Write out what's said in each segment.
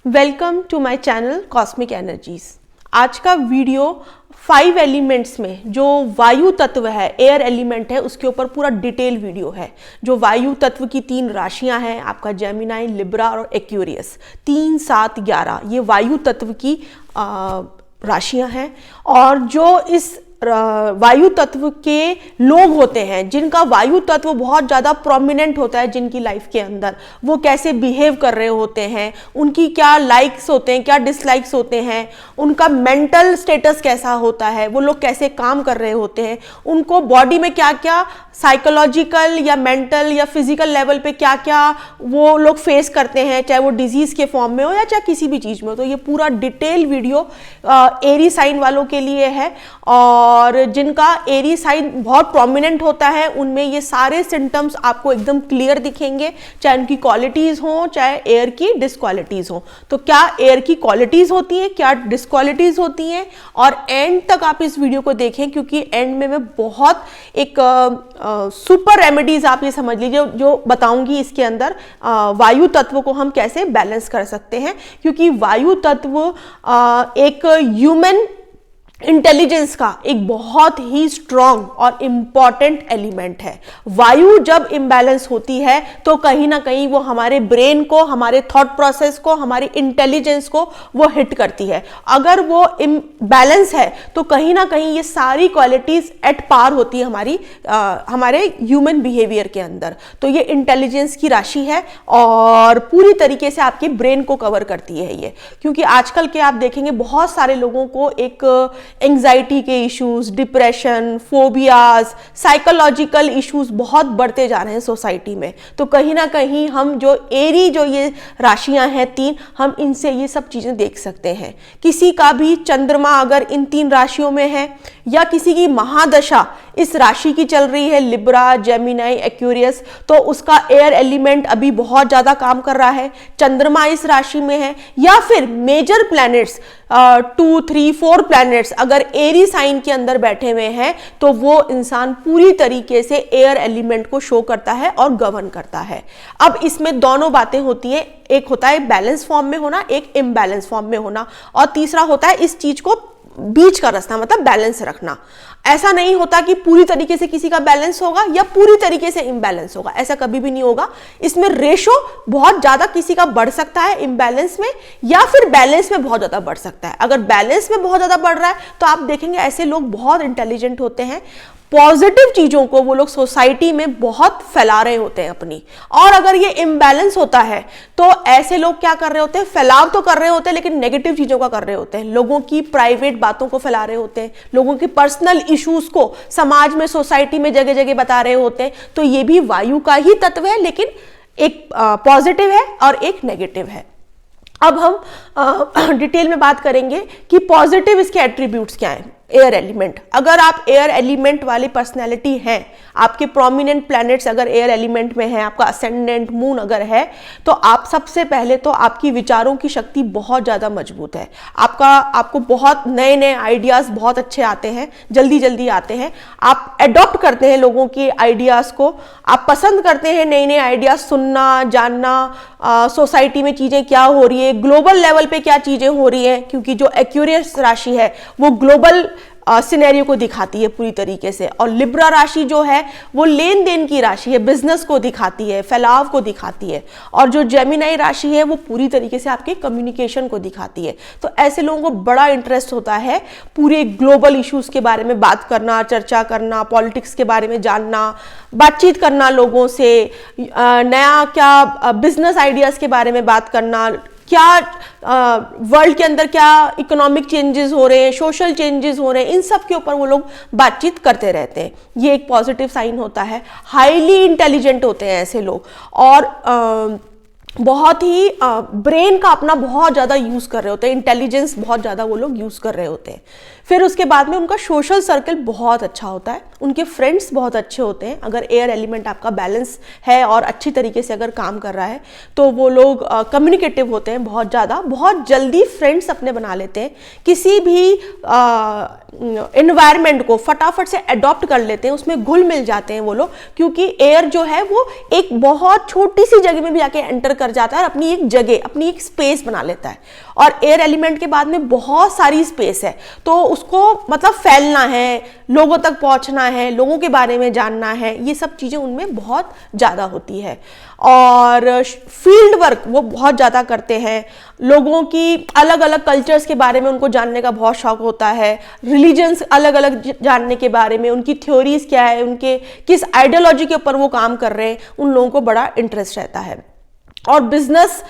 Welcome to my channel cosmic energies. आज का video 5 elements में जो वायु तत्व है, एयर एलिमेंट है, उसके ऊपर पूरा डिटेल वीडियो है। जो वायु तत्व की 3 राशियां हैं, आपका जेमिनाई, लिब्रा और एक्वेरियस, 3, 7, 11, ये वायु तत्व की राशियां हैं। और जो इस वायु तत्व के लोग होते हैं, जिनका वायु तत्व बहुत ज़्यादा प्रोमिनेंट होता है जिनकी लाइफ के अंदर, वो कैसे बिहेव कर रहे होते हैं, उनकी क्या लाइक्स होते हैं, क्या डिसलाइक्स होते हैं, उनका मेंटल स्टेटस कैसा होता है, वो लोग कैसे काम कर रहे होते हैं, उनको बॉडी में क्या क्या साइकोलॉजिकल या मेंटल या फिजिकल लेवल पे क्या क्या वो लोग फेस करते हैं, चाहे वो डिजीज़ के फॉर्म में हो या चाहे किसी भी चीज़ में हो। तो ये पूरा डिटेल वीडियो एरी साइन वालों के लिए है, और जिनका एरी साइन बहुत प्रोमिनेंट होता है उनमें ये सारे सिम्टम्स आपको एकदम क्लियर दिखेंगे, चाहे उनकी क्वालिटीज हो चाहे एयर की डिसक्वालिटीज हो। तो क्या एयर की क्वालिटीज होती हैं, क्या डिसक्वालिटीज होती हैं, और एंड तक आप इस वीडियो को देखें, क्योंकि एंड में मैं बहुत एक सुपर रेमेडीज आप ये समझ लीजिए जो बताऊंगी इसके अंदर, वायु तत्व को हम कैसे बैलेंस कर सकते हैं। क्योंकि वायु तत्व एक ह्यूमन इंटेलिजेंस का एक बहुत ही स्ट्रॉन्ग और इंपॉर्टेंट एलिमेंट है। वायु जब इम्बैलेंस होती है तो कहीं ना कहीं वो हमारे ब्रेन को, हमारे थॉट प्रोसेस को, हमारी इंटेलिजेंस को वो हिट करती है। अगर वो इम्बैलेंस है तो कहीं ना कहीं ये सारी क्वालिटीज एट पार होती है हमारे ह्यूमन बिहेवियर के अंदर। तो ये इंटेलिजेंस की राशि है और पूरी तरीके से आपके ब्रेन को कवर करती है ये। क्योंकि आजकल के आप देखेंगे बहुत सारे लोगों को एक एंजाइटी के issues, depression, phobias, psychological issues बहुत बढ़ते जा रहे हैं सोसाइटी में। तो कहीं ना कहीं हम जो एरी, जो ये राशियां हैं 3, हम इनसे ये सब चीजें देख सकते हैं। किसी का भी चंद्रमा अगर इन 3 राशियों में है, या किसी की महादशा इस राशि की चल रही है, लिब्रा, जेमिनाई, एक्वेरियस, तो उसका एयर एलिमेंट अभी बहुत ज्यादा काम कर रहा है, चंद्रमा इस राशि में है, या फिर मेजर प्लैनेट्स 2, 3, 4 प्लैनेट्स अगर एरी साइन के अंदर बैठे हुए हैं, तो वो इंसान पूरी तरीके से एयर एलिमेंट को शो करता है और गवर्न करता है। अब इसमें दोनों बातें होती हैं, एक होता है बैलेंस फॉर्म में होना, एक इम्बैलेंस फॉर्म में होना, और तीसरा होता है इस चीज को बीच का रास्ता, मतलब बैलेंस रखना। ऐसा नहीं होता कि पूरी तरीके से किसी का बैलेंस होगा या पूरी तरीके से इम्बैलेंस होगा, ऐसा कभी भी नहीं होगा। इसमें रेशो बहुत ज्यादा किसी का बढ़ सकता है इम्बैलेंस में, या फिर बैलेंस में बहुत ज्यादा बढ़ सकता है। अगर बैलेंस में बहुत ज्यादा बढ़ रहा है तो आप देखेंगे ऐसे लोग बहुत इंटेलिजेंट होते हैं, पॉजिटिव चीजों को वो लोग सोसाइटी में बहुत फैला रहे होते हैं अपनी। और अगर ये इम्बैलेंस होता है तो ऐसे लोग क्या कर रहे होते हैं, फैलाव तो कर रहे होते हैं लेकिन नेगेटिव चीजों का कर रहे होते हैं, लोगों की प्राइवेट बातों को फैला रहे होते हैं, लोगों की पर्सनल इश्यूज को समाज में, सोसाइटी में जगह जगह बता रहे होते हैं। तो ये भी वायु का ही तत्व है, लेकिन एक पॉजिटिव है और एक नेगेटिव है। अब हम डिटेल में बात करेंगे कि पॉजिटिव इसके एट्रीब्यूट्स क्या हैं। एयर एलिमेंट, अगर आप एयर एलिमेंट वाली पर्सनैलिटी हैं, आपके प्रोमिनेंट प्लैनेट्स अगर एयर एलिमेंट में हैं, आपका असेंडेंट मून अगर है, तो आप सबसे पहले तो आपकी विचारों की शक्ति बहुत ज़्यादा मजबूत है। आपको बहुत नए नए आइडियाज़ बहुत अच्छे आते हैं, जल्दी जल्दी आते हैं, आप एडॉप्ट करते हैं लोगों के आइडियाज़ को, आप पसंद करते हैं नए नए आइडियाज़ सुनना, जानना, सोसाइटी में चीज़ें क्या हो रही है, ग्लोबल लेवल पे क्या चीज़ें हो रही हैं। क्योंकि जो एक्वेरियस राशि है वो ग्लोबल सिनेरियो को दिखाती है पूरी तरीके से, और लिब्रा राशि जो है वो लेन देन की राशि है, बिजनेस को दिखाती है, फैलाव को दिखाती है, और जो जेमिनाई राशि है वो पूरी तरीके से आपके कम्युनिकेशन को दिखाती है। तो ऐसे लोगों को बड़ा इंटरेस्ट होता है पूरे ग्लोबल इश्यूज के बारे में बात करना, चर्चा करना, पॉलिटिक्स के बारे में जानना, बातचीत करना लोगों से, नया क्या बिजनेस आइडियाज के बारे में बात करना, क्या वर्ल्ड के अंदर क्या इकोनॉमिक चेंजेस हो रहे हैं, सोशल चेंजेस हो रहे हैं, इन सब के ऊपर वो लोग बातचीत करते रहते हैं। ये एक पॉजिटिव साइन होता है। हाईली इंटेलिजेंट होते हैं ऐसे लोग, और बहुत ही ब्रेन का अपना बहुत ज़्यादा यूज़ कर रहे होते हैं, इंटेलिजेंस बहुत ज़्यादा वो लोग यूज़ कर रहे होते हैं। फिर उसके बाद में उनका सोशल सर्कल बहुत अच्छा होता है, उनके फ्रेंड्स बहुत अच्छे होते हैं। अगर एयर एलिमेंट आपका बैलेंस है और अच्छी तरीके से अगर काम कर रहा है तो वो लोग कम्युनिकेटिव होते हैं बहुत ज़्यादा, बहुत जल्दी फ्रेंड्स अपने बना लेते हैं। किसी भी एनवायरनमेंट को फटाफट से अडॉप्ट कर लेते हैं, उसमें घुल मिल जाते हैं वो लोग, क्योंकि एयर जो है वो एक बहुत छोटी सी जगह में भी जाके एंटर कर जाता है और अपनी एक जगह, अपनी एक स्पेस बना लेता है। और एयर एलिमेंट के बाद में बहुत सारी स्पेस है, तो उसको मतलब फैलना है, लोगों तक पहुंचना है, लोगों के बारे में जानना है, ये सब चीज़ें उनमें बहुत ज़्यादा होती है। और फील्ड वर्क वो बहुत ज़्यादा करते हैं, लोगों की अलग अलग कल्चर्स के बारे में उनको जानने का बहुत शौक होता है, रिलीजन्स अलग अलग जानने के बारे में, उनकी थ्योरीज क्या है, उनके किस आइडियोलॉजी के ऊपर वो काम कर रहे हैं, उन लोगों को बड़ा इंटरेस्ट रहता है। और बिजनेस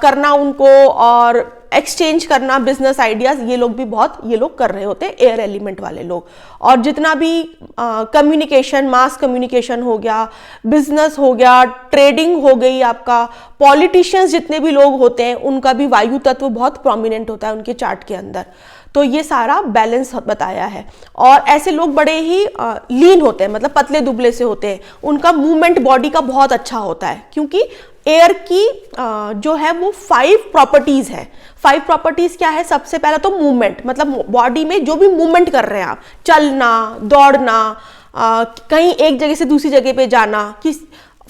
करना उनको, और एक्सचेंज करना बिजनेस आइडियाज, ये लोग कर रहे होते हैं, एयर एलिमेंट वाले लोग। और जितना भी कम्युनिकेशन, मास कम्युनिकेशन हो गया, बिजनेस हो गया, ट्रेडिंग हो गई, आपका पॉलिटिशियंस जितने भी लोग होते हैं, उनका भी वायु तत्व बहुत प्रोमिनेंट होता है उनके चार्ट के अंदर। तो ये सारा बैलेंस बताया है। और ऐसे लोग बड़े ही लीन होते हैं, मतलब पतले दुबले से होते हैं, उनका मूवमेंट बॉडी का बहुत अच्छा होता है, क्योंकि एयर की जो है वो 5 प्रॉपर्टीज है। 5 प्रॉपर्टीज क्या है? सबसे पहला तो मूवमेंट, मतलब बॉडी में जो भी मूवमेंट कर रहे हैं आप, चलना, दौड़ना, कहीं एक जगह से दूसरी जगह पे जाना,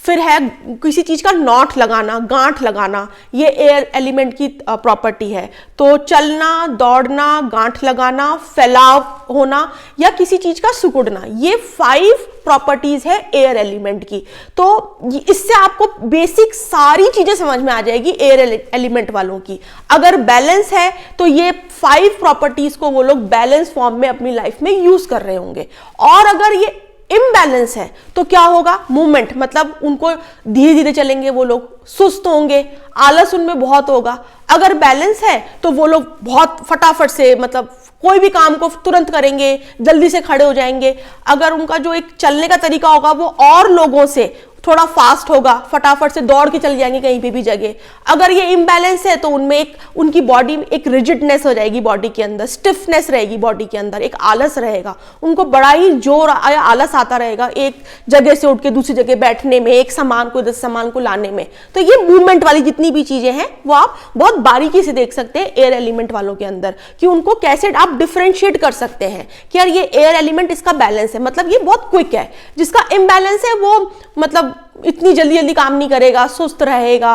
फिर है किसी चीज का नॉट लगाना, गांठ लगाना, ये एयर एलिमेंट की प्रॉपर्टी है। तो चलना, दौड़ना, गांठ लगाना, फैलाव होना या किसी चीज का सिकुड़ना, ये 5 प्रॉपर्टीज है एयर एलिमेंट की। तो इससे आपको बेसिक सारी चीजें समझ में आ जाएगी एयर एलिमेंट वालों की। अगर बैलेंस है तो ये 5 प्रॉपर्टीज को वो लोग बैलेंस फॉर्म में अपनी लाइफ में यूज कर रहे होंगे। और अगर ये इम्बैलेंस है तो क्या होगा? मूवमेंट, मतलब उनको धीरे धीरे चलेंगे, वो लोग सुस्त होंगे, आलस उनमें बहुत होगा। अगर बैलेंस है तो वो लोग बहुत फटाफट से, मतलब कोई भी काम को तुरंत करेंगे, जल्दी से खड़े हो जाएंगे। अगर उनका जो एक चलने का तरीका होगा वो और लोगों से थोड़ा फास्ट होगा, फटाफट से दौड़ के चल जाएंगे कहीं पे भी जगह। अगर ये इम्बैलेंस है तो उनमें उनकी बॉडी में एक रिजिडनेस हो जाएगी, बॉडी के अंदर स्टिफनेस रहेगी, बॉडी के अंदर एक आलस रहेगा, उनको बड़ा ही जोर या आलस आता रहेगा एक जगह से उठ के दूसरी जगह बैठने में, एक सामान को दूसरे सामान को लाने में। तो ये मूवमेंट वाली जितनी भी चीजें हैं वो आप बहुत बारीकी से देख सकते हैं एयर एलिमेंट वालों के अंदर, कि उनको कैसे आप डिफरेंशिएट कर सकते हैं कि यार ये एयर एलिमेंट, इसका बैलेंस है, मतलब ये बहुत क्विक है। जिसका इम्बैलेंस है वो मतलब इतनी जल्दी जल्दी काम नहीं करेगा, सुस्त रहेगा,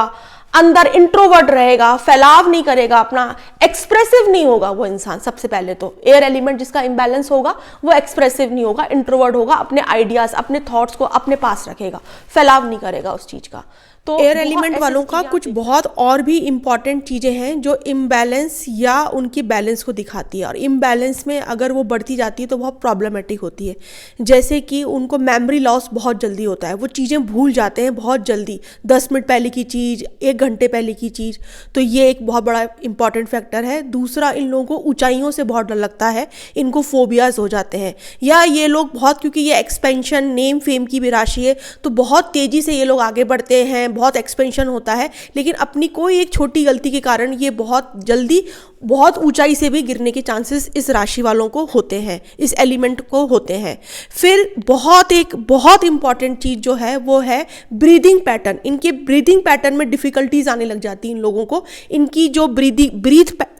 अंदर इंट्रोवर्ट रहेगा, फैलाव नहीं करेगा, अपना एक्सप्रेसिव नहीं होगा वो इंसान। सबसे पहले तो एयर एलिमेंट जिसका इम्बैलेंस होगा वो एक्सप्रेसिव नहीं होगा, इंट्रोवर्ट होगा, अपने आइडियाज, अपने थॉट्स को अपने पास रखेगा, फैलाव नहीं करेगा उस चीज का। तो एयर एलिमेंट वालों का कुछ बहुत और भी इंपॉर्टेंट चीज़ें हैं जो इम्बैलेंस या उनकी बैलेंस को दिखाती है। और इम्बैलेंस में अगर वो बढ़ती जाती है तो बहुत प्रॉब्लमेटिक होती है। जैसे कि उनको मेमोरी लॉस बहुत जल्दी होता है, वो चीज़ें भूल जाते हैं बहुत जल्दी, 10 मिनट पहले की चीज़, 1 घंटे पहले की चीज़। तो ये एक बहुत बड़ा इंपॉर्टेंट फैक्टर है। दूसरा, इन लोगों को ऊंचाइयों से बहुत डर लगता है, इनको फोबियाज हो जाते हैं। या ये लोग बहुत, क्योंकि ये एक्सपेंशन, नेम फेम की भी राशि है, तो बहुत तेज़ी से ये लोग आगे बढ़ते हैं, बहुत एक्सपेंशन होता है, लेकिन अपनी कोई एक छोटी गलती के कारण ये बहुत जल्दी बहुत ऊंचाई से भी गिरने के चांसेस इस राशि वालों को होते हैं, इस एलिमेंट को होते हैं। फिर बहुत इंपॉर्टेंट चीज़ जो है वो है ब्रीदिंग पैटर्न। इनके ब्रीदिंग पैटर्न में डिफिकल्टीज आने लग जाती है इन लोगों को। इनकी जो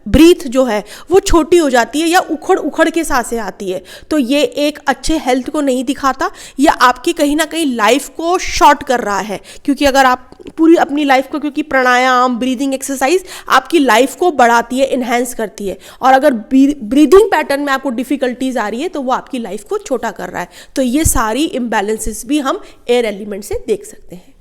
ब्रीथ जो है वो छोटी हो जाती है या उखड़ उखड़ के सांसें आती है। तो ये एक अच्छे हेल्थ को नहीं दिखाता, या आपकी कहीं ना कहीं लाइफ को शॉर्ट कर रहा है। क्योंकि अगर आप पूरी अपनी लाइफ को, क्योंकि प्राणायाम, ब्रीदिंग एक्सरसाइज आपकी लाइफ को बढ़ाती है, इन्हेंस करती है, और अगर ब्रीदिंग पैटर्न में आपको डिफिकल्टीज आ रही है तो वो आपकी लाइफ को छोटा कर रहा है। तो ये सारी इम्बैलेंसेस भी हम एयर एलिमेंट से देख सकते हैं।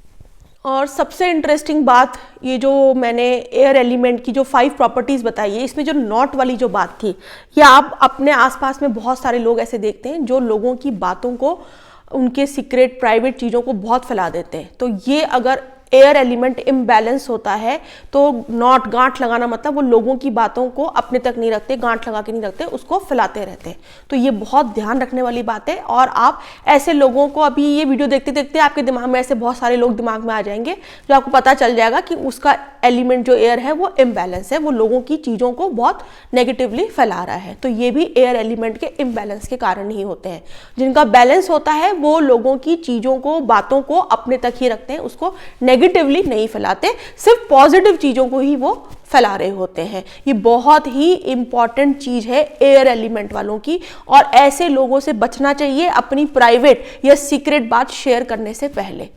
और सबसे इंटरेस्टिंग बात, ये जो मैंने एयर एलिमेंट की जो 5 प्रॉपर्टीज़ बताई है, इसमें जो नॉट वाली जो बात थी, ये आप अपने आसपास में बहुत सारे लोग ऐसे देखते हैं जो लोगों की बातों को, उनके सीक्रेट प्राइवेट चीज़ों को बहुत फैला देते हैं। तो ये अगर एयर एलिमेंट इम्बैलेंस होता है तो नॉट, गांठ लगाना, मतलब वो लोगों की बातों को अपने तक नहीं रखते, गांठ लगा के नहीं रखते, उसको फैलाते रहते हैं। तो ये बहुत ध्यान रखने वाली बात है। और आप ऐसे लोगों को, अभी ये वीडियो देखते देखते आपके दिमाग में ऐसे बहुत सारे लोग दिमाग में आ जाएंगे जो आपको पता चल जाएगा कि उसका एलिमेंट जो एयर है वो इम्बैलेंस है, वो लोगों की चीज़ों को बहुत नेगेटिवली फैला रहा है। तो ये भी एयर एलिमेंट के इम्बैलेंस के कारण ही होते हैं। जिनका बैलेंस होता है वो लोगों की चीज़ों को, बातों को अपने तक ही रखते हैं, उसको नेगेटिवली नहीं फैलाते, सिर्फ पॉजिटिव चीज़ों को ही वो फैला रहे होते हैं। ये बहुत ही इंपॉर्टेंट चीज है एयर एलिमेंट वालों की, और ऐसे लोगों से बचना चाहिए अपनी प्राइवेट या सीक्रेट बात शेयर करने से पहले।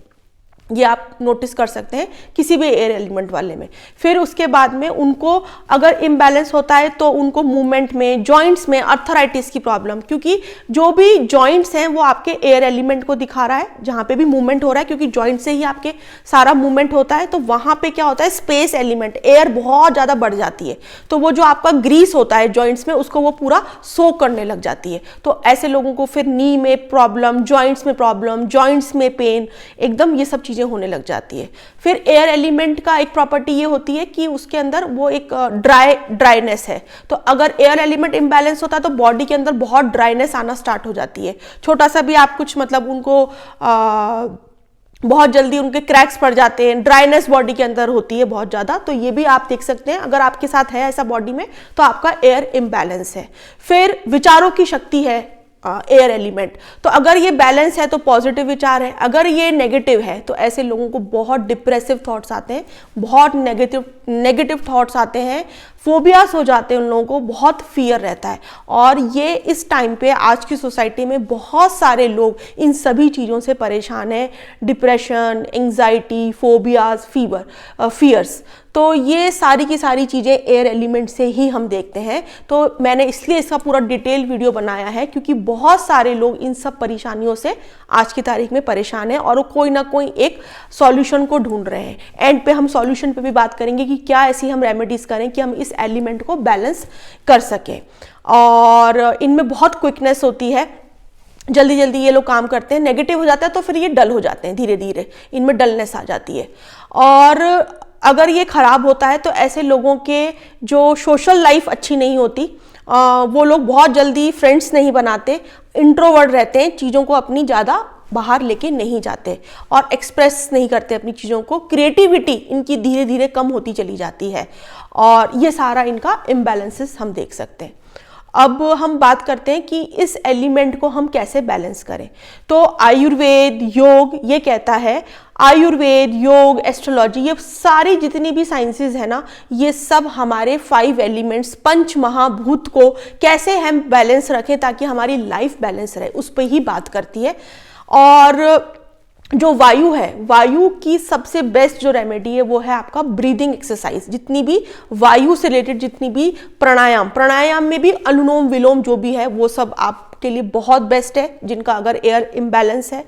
ये आप नोटिस कर सकते हैं किसी भी एयर एलिमेंट वाले में। फिर उसके बाद में उनको अगर इम्बैलेंस होता है तो उनको मूवमेंट में, जॉइंट्स में आर्थराइटिस की प्रॉब्लम, क्योंकि जो भी जॉइंट्स हैं वो आपके एयर एलिमेंट को दिखा रहा है। जहाँ पे भी मूवमेंट हो रहा है, क्योंकि जॉइंट से ही आपके सारा मूवमेंट होता है, तो वहाँ पे क्या होता है, स्पेस एलिमेंट, एयर बहुत ज़्यादा बढ़ जाती है, तो वो जो आपका ग्रीस होता है जॉइंट्स में उसको वो पूरा सोक करने लग जाती है। तो ऐसे लोगों को फिर नी में प्रॉब्लम, जॉइंट्स में प्रॉब्लम, जॉइंट्स में पेन, एकदम ये सब चीज़ें होने लग जाती है। फिर एयर एलिमेंट का एक प्रॉपर्टी ये होती है कि उसके अंदर वो एक ड्राइनेस है। तो अगर एयर एलिमेंट इम्बैलेंस होता है तो बॉडी के अंदर बहुत ड्राइनेस आना स्टार्ट हो जाती है। छोटा सा भी आप कुछ मतलब उनको बहुत जल्दी उनके क्रैक्स पड़ जाते हैं, ड्राइनेस बॉडी के अंदर होती है बहुत ज़्यादा। तो ये भी आप देख सकते हैं, अगर आपके साथ है ऐसा बॉडी में तो आपका एयर इम्बैलेंस है। फिर विचारों की शक्ति है एयर एलिमेंट, तो अगर ये बैलेंस है तो पॉजिटिव विचार है, अगर ये नेगेटिव है तो ऐसे लोगों को बहुत डिप्रेसिव थॉट्स आते हैं, बहुत नेगेटिव थॉट्स आते हैं, फोबियास हो जाते हैं उन लोगों को, बहुत फियर रहता है। और ये इस टाइम पे आज की सोसाइटी में बहुत सारे लोग इन सभी चीज़ों से परेशान हैं, डिप्रेशन, एंग्जाइटी, फोबियाज, फियर्स। तो ये सारी की सारी चीज़ें एयर एलिमेंट से ही हम देखते हैं। तो मैंने इसलिए इसका पूरा डिटेल वीडियो बनाया है, क्योंकि बहुत सारे लोग इन सब परेशानियों से आज की तारीख में परेशान हैं और वो कोई ना कोई एक सॉल्यूशन को ढूंढ रहे हैं। एंड पे हम सॉल्यूशन पे भी बात करेंगे कि क्या ऐसी हम रेमेडीज करें कि हम इस एलिमेंट को बैलेंस कर सकें। और इनमें बहुत क्विकनेस होती है, जल्दी जल्दी ये लोग काम करते हैं। नेगेटिव हो जाता है तो फिर ये डल हो जाते हैं, धीरे धीरे इनमें डलनेस आ जाती है। और अगर ये खराब होता है तो ऐसे लोगों के जो सोशल लाइफ अच्छी नहीं होती, वो लोग बहुत जल्दी फ्रेंड्स नहीं बनाते, इंट्रोवर्ट रहते हैं, चीज़ों को अपनी ज़्यादा बाहर लेके नहीं जाते और एक्सप्रेस नहीं करते अपनी चीज़ों को। क्रिएटिविटी इनकी धीरे धीरे कम होती चली जाती है, और ये सारा इनका इम्बैलेंसेस हम देख सकते हैं। अब हम बात करते हैं कि इस एलिमेंट को हम कैसे बैलेंस करें। तो आयुर्वेद, योग ये कहता है, आयुर्वेद, योग, एस्ट्रोलॉजी, ये सारी जितनी भी साइंसेस है ना, ये सब हमारे 5 एलिमेंट्स, पंच महाभूत को कैसे हम बैलेंस रखें ताकि हमारी लाइफ बैलेंस रहे, उस पर ही बात करती है। और जो वायु है, वायु की सबसे बेस्ट जो रेमेडी है वो है आपका ब्रीदिंग एक्सरसाइज। जितनी भी वायु से रिलेटेड जितनी भी प्राणायाम में भी अनुलोम विलोम जो भी है वो सब आपके लिए बहुत बेस्ट है, जिनका अगर एयर इम्बैलेंस है।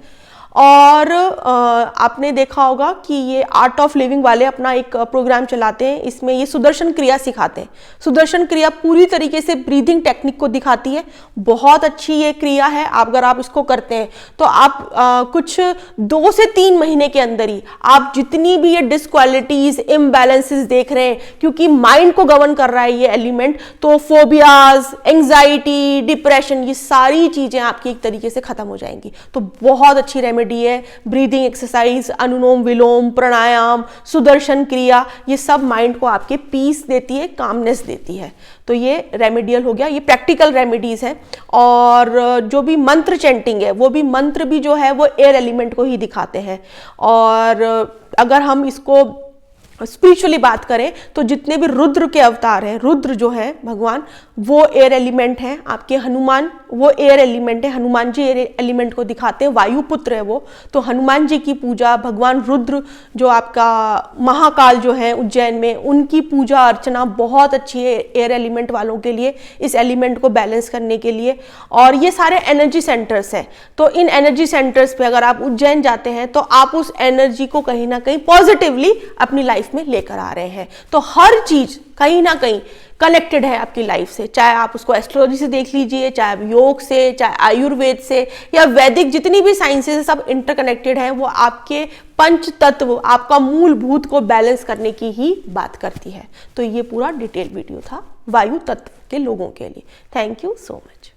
और आपने देखा होगा कि ये आर्ट ऑफ लिविंग वाले अपना एक प्रोग्राम चलाते हैं, इसमें ये सुदर्शन क्रिया सिखाते हैं। सुदर्शन क्रिया पूरी तरीके से ब्रीदिंग टेक्निक को दिखाती है, बहुत अच्छी ये क्रिया है। अगर आप इसको करते हैं तो आप कुछ 2 से 3 महीने के अंदर ही आप जितनी भी ये डिसक्वालिटीज, इम्बैलेंसेस देख रहे हैं, क्योंकि माइंड को गवर्न कर रहा है ये एलिमेंट, तो फोबियाज, एंग्जाइटी, डिप्रेशन, ये सारी चीजें आपकी एक तरीके से खत्म हो जाएंगी। तो बहुत अच्छी रेमेडी है ब्रीदिंग एक्सरसाइज, अनुलोम विलोम, प्राणायाम, सुदर्शन क्रिया, ये सब माइंड को आपके पीस देती है, कामनेस देती है। तो ये रेमेडियल हो गया, ये प्रैक्टिकल रेमेडीज है। और जो भी मंत्र चैंटिंग है, वो भी मंत्र भी जो है वो एयर एलिमेंट को ही दिखाते हैं। और अगर हम इसको स्पिरिचुअली बात करें तो जितने भी रुद्र के अवतार हैं, रुद्र जो है भगवान, वो एयर एलिमेंट हैं। आपके हनुमान वो एयर एलिमेंट है, हनुमान जी एयर एलिमेंट को दिखाते हैं, वायुपुत्र है वो। तो हनुमान जी की पूजा, भगवान रुद्र जो आपका महाकाल जो है उज्जैन में, उनकी पूजा अर्चना बहुत अच्छी है एयर एलिमेंट वालों के लिए, इस एलिमेंट को बैलेंस करने के लिए। और ये सारे एनर्जी सेंटर्स हैं, तो इन एनर्जी सेंटर्स पे अगर आप उज्जैन जाते हैं तो आप उस एनर्जी को कहीं ना कहीं पॉजिटिवली अपनी लाइफ में लेकर आ रहे हैं। तो हर चीज कहीं ना कहीं कनेक्टेड है आपकी लाइफ से, चाहे आप उसको एस्ट्रोलॉजी से देख लीजिए, चाहे आप योग से, चाहे आयुर्वेद से या वैदिक, जितनी भी साइंसेस है सब इंटरकनेक्टेड है। वो आपके पंच तत्व, आपका मूलभूत को बैलेंस करने की ही बात करती है। तो ये पूरा डिटेल वीडियो था वायु तत्व के लोगों के लिए। Thank you so much.